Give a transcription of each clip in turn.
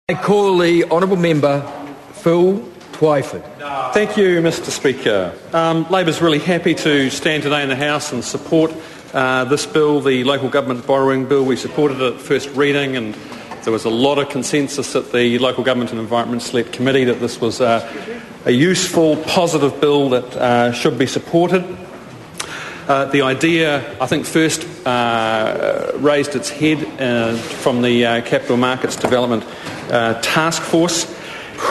I call the Honourable Member Phil Twyford. Thank you, Mr Speaker. Labor's really happy to stand today in the House and support this bill, the Local Government Borrowing Bill. We supported it at first reading, and there was a lot of consensus at the Local Government and Environment Select Committee that this was a useful, positive bill that should be supported. The idea, I think, first raised its head from the Capital Markets Development Task Force,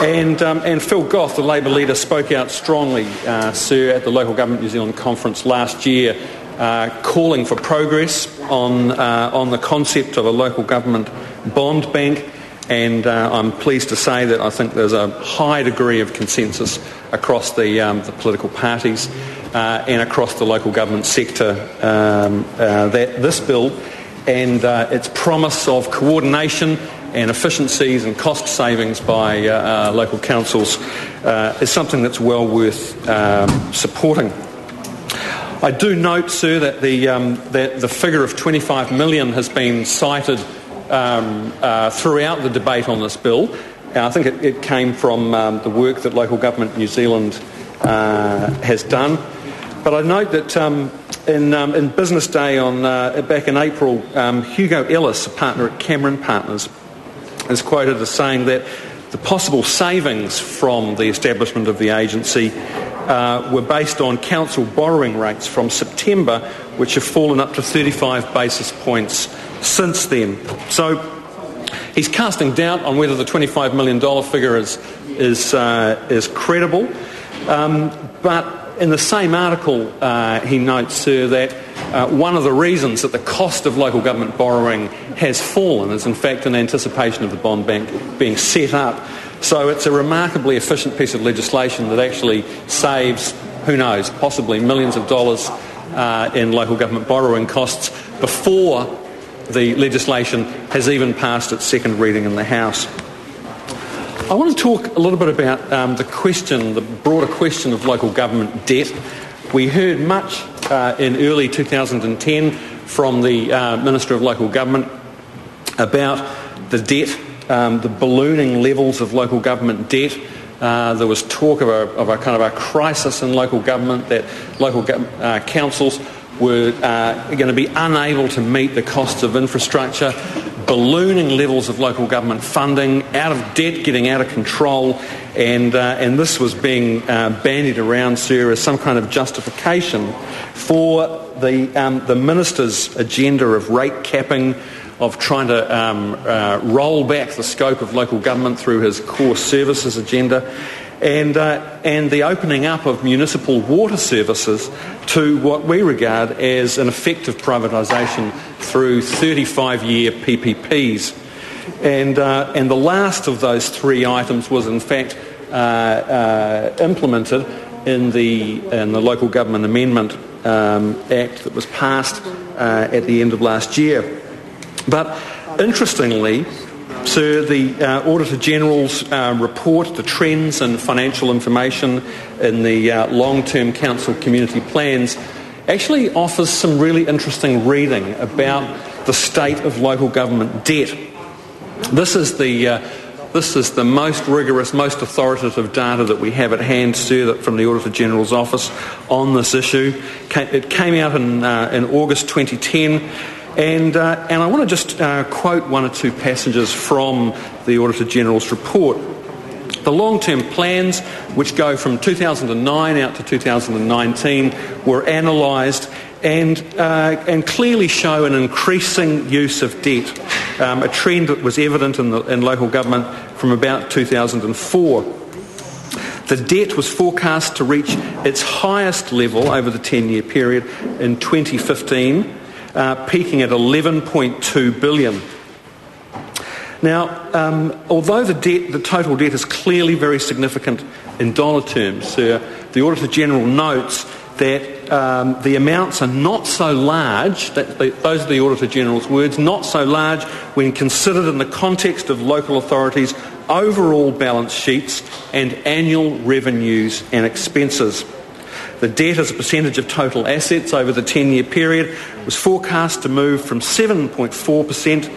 and Phil Goff, the Labour leader, spoke out strongly, sir, at the Local Government New Zealand conference last year, calling for progress on the concept of a local government bond bank. And I'm pleased to say that I think there's a high degree of consensus across the political parties and across the local government sector that this bill and its promise of coordination and efficiencies and cost savings by local councils is something that's well worth supporting. I do note, sir, that the figure of $25 million has been cited throughout the debate on this bill. I think it came from the work that Local Government New Zealand has done. But I note that in Business Day back in April, Hugo Ellis, a partner at Cameron Partners, is quoted as saying that the possible savings from the establishment of the agency were based on council borrowing rates from September, which have fallen up to 35 basis points since then. So he's casting doubt on whether the $25 million figure is credible. But in the same article, he notes, sir, that one of the reasons that the cost of local government borrowing has fallen is in fact in anticipation of the bond bank being set up. So it's a remarkably efficient piece of legislation that actually saves, who knows, possibly millions of dollars in local government borrowing costs before the legislation has even passed its second reading in the House. I want to talk a little bit about the broader question of local government debt. We heard much in early 2010 from the Minister of Local Government about the debt, the ballooning levels of local government debt. There was talk of a kind of a crisis in local government, that local councils were going to be unable to meet the costs of infrastructure, ballooning levels of local government funding, out of debt, getting out of control, and this was being bandied around, sir, as some kind of justification for the minister's agenda of rate capping, of trying to roll back the scope of local government through his core services agenda, and the opening up of municipal water services to what we regard as an effective privatisation through 35-year PPPs. And the last of those three items was in fact implemented in the Local Government Amendment Act that was passed at the end of last year. But interestingly, sir, the Auditor General's report, the trends and financial information in the long-term council community plans, actually offers some really interesting reading about the state of local government debt. This is the most rigorous, most authoritative data that we have at hand, sir, from the Auditor General's office on this issue. It came out in August 2010. And I want to just quote one or two passages from the Auditor General's report. The long-term plans, which go from 2009 out to 2019, were analysed and clearly show an increasing use of debt, a trend that was evident in local government from about 2004. The debt was forecast to reach its highest level over the 10-year period in 2015, peaking at $11.2 billion. Now, although the total debt is clearly very significant in dollar terms, the Auditor General notes that the amounts are not so large, those are the Auditor General's words, not so large when considered in the context of local authorities' overall balance sheets and annual revenues and expenses. The debt as a percentage of total assets over the 10-year period was forecast to move from 7.4%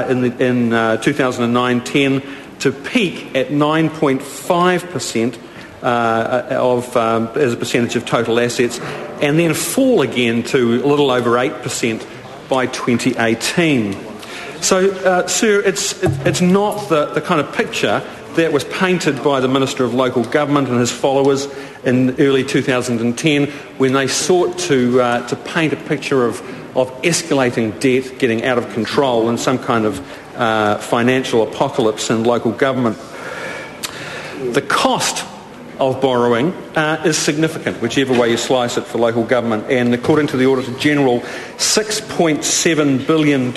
in 2009-10 to peak at 9.5% as a percentage of total assets, and then fall again to a little over 8% by 2018. So, Sir, it's not the kind of picture that was painted by the Minister of Local Government and his followers in early 2010 when they sought to paint a picture of escalating debt, getting out of control, and some kind of financial apocalypse in local government. The cost of borrowing is significant, whichever way you slice it, for local government. And according to the Auditor General, $6.7 billion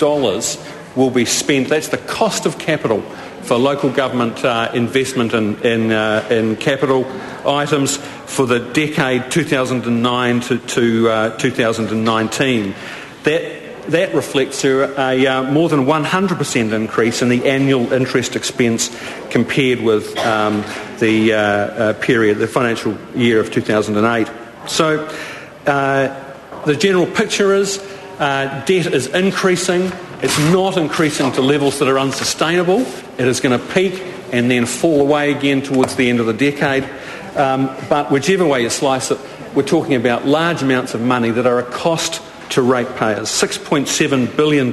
will be spent. That's the cost of capital for local government investment in capital items for the decade 2009 to 2019. That reflects a more than 100% increase in the annual interest expense compared with the financial year of 2008. So the general picture is debt is increasing. It's not increasing to levels that are unsustainable. It is going to peak and then fall away again towards the end of the decade. But whichever way you slice it, we're talking about large amounts of money that are a cost to ratepayers. $6.7 billion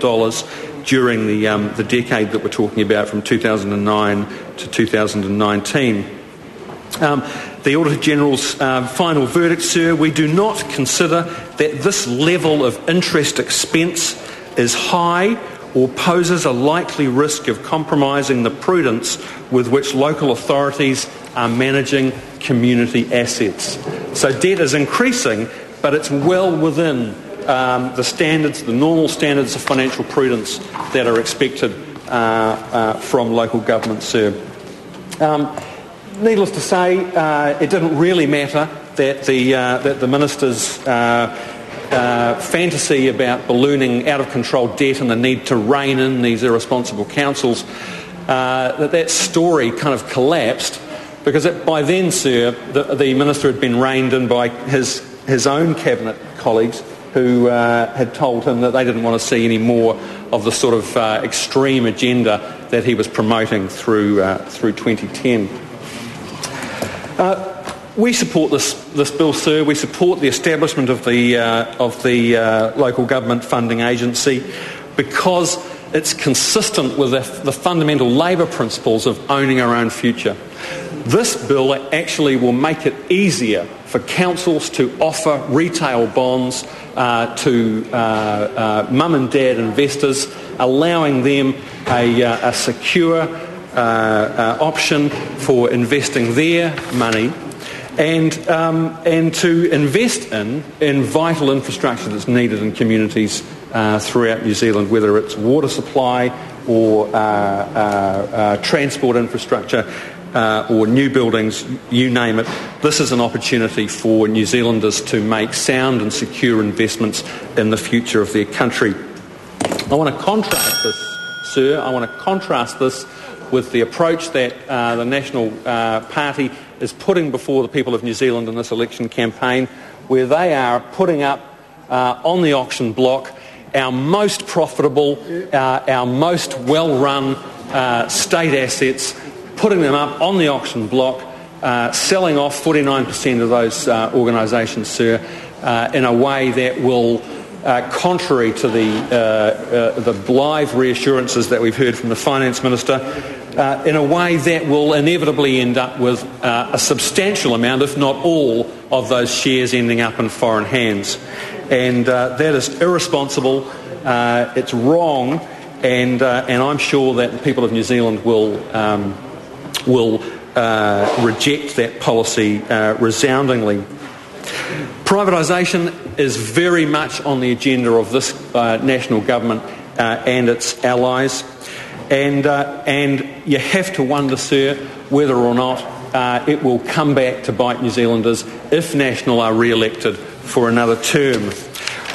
during the decade that we're talking about, from 2009 to 2019. The Auditor General's final verdict, Sir: we do not consider that this level of interest expense is high or poses a likely risk of compromising the prudence with which local authorities are managing community assets. So debt is increasing, but it's well within the standards, the normal standards of financial prudence that are expected from local government, Sir. Needless to say, it didn't really matter that the Minister's fantasy about ballooning out of control debt and the need to rein in these irresponsible councils, that story kind of collapsed, because by then, Sir, the Minister had been reined in by his own cabinet colleagues, who had told him that they didn't want to see any more of the sort of extreme agenda that he was promoting through 2010. We support this bill, Sir. We support the establishment of the local government funding agency because it's consistent with the fundamental Labor principles of owning our own future. This bill actually will make it easier for councils to offer retail bonds to mum and dad investors, allowing them a secure option for investing their money and to invest in vital infrastructure that's needed in communities throughout New Zealand, whether it's water supply or transport infrastructure or new buildings, you name it. This is an opportunity for New Zealanders to make sound and secure investments in the future of their country. I want to contrast this, Sir. I want to contrast this with the approach that the National Party is putting before the people of New Zealand in this election campaign, where they are putting up on the auction block our most profitable, our most well-run state assets, putting them up on the auction block, selling off 49% of those organisations, Sir, in a way that will, contrary to the blithe reassurances that we've heard from the Finance Minister, in a way that will inevitably end up with a substantial amount, if not all, of those shares ending up in foreign hands. And that is irresponsible, it's wrong, and I'm sure that the people of New Zealand will reject that policy resoundingly. Privatisation is very much on the agenda of this national government and its allies, and you have to wonder, Sir, whether or not it will come back to bite New Zealanders if National are re-elected for another term.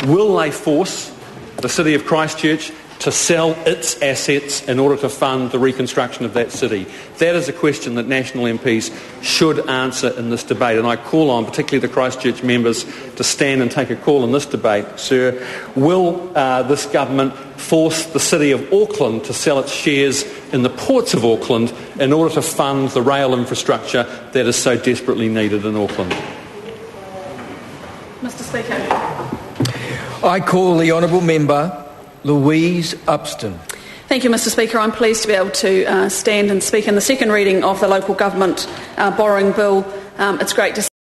Will they force the City of Christchurch to sell its assets in order to fund the reconstruction of that city? That is a question that National MPs should answer in this debate, and I call on particularly the Christchurch members to stand and take a call in this debate, Sir. Will this government force the City of Auckland to sell its shares in the ports of Auckland in order to fund the rail infrastructure that is so desperately needed in Auckland. Mr Speaker. I call the Honourable Member Louise Upston. Thank you, Mr Speaker. I'm pleased to be able to stand and speak in the second reading of the Local Government Borrowing Bill. It's great to